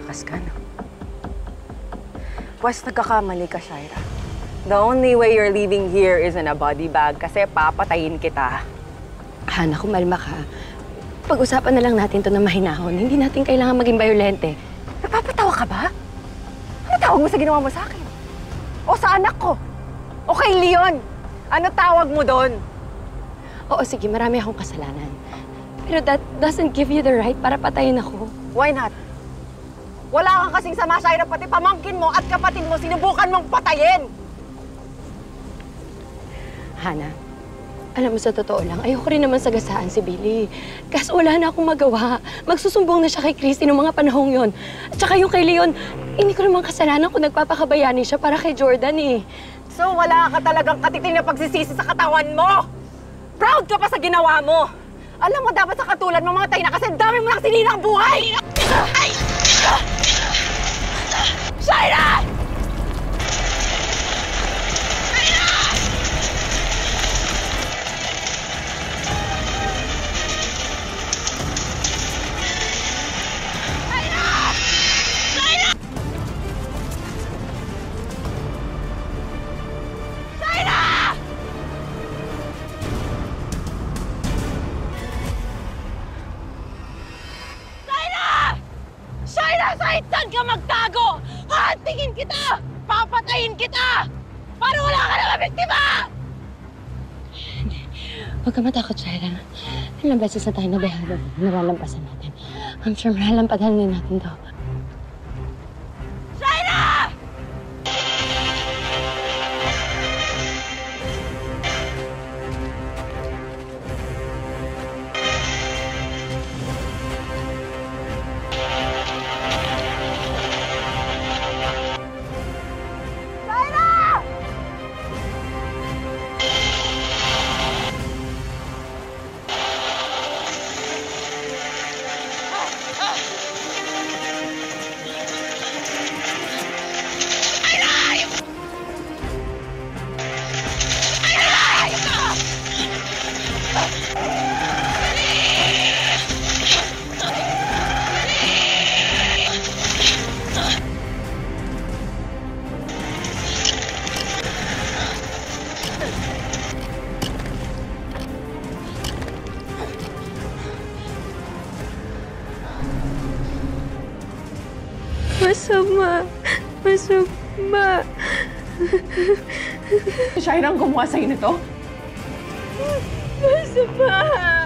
nakatakas ka, no? Pwes, nagkakamali ka, Shaira. The only way you're leaving here is in a body bag kasi papatayin kita. Hana, kumalma ka. Pag-usapan na lang natin to na mahinahon. Hindi natin kailangan maging bayolente. Napapatawa ka ba? Ano tawag mo sa ginawa mo sa akin? O sa anak ko? O kay Leon? Ano tawag mo doon? Oo, sige, marami akong kasalanan. Pero that doesn't give you the right para patayin ako. Why not? Wala kang kasing sama, Shaira, pati pamangkin mo at kapatid mo sinubukan mong patayin! Hana, alam mo sa totoo lang, ayoko rin naman sagasaan si Billy. Kaso wala na akong magawa. Magsusumbong na siya kay Christy noong mga panahong yon. At saka yung kay Leon, hindi ko naman kasalanan kung nagpapakabayani siya para kay Jordan eh. So wala ka talagang katiting na pagsisisi sa katawan mo? Proud ka pa sa ginawa mo! Alam mo, dapat sa katulad mo mga tayo na kasi dami mo nang sininang buhay! Ay! Shaira! Kahit saan ka magtago, hahantingin kita! Papatayin kita! Para wala ka na mabiktima! Huwag ka matakot, Shaira. Ilang beses na tayo nalalampasan natin. I'm sure malalampasan din natin to. Shaira! Masama. Masama. Shaira ang gumawa sa'yo nito? Masama.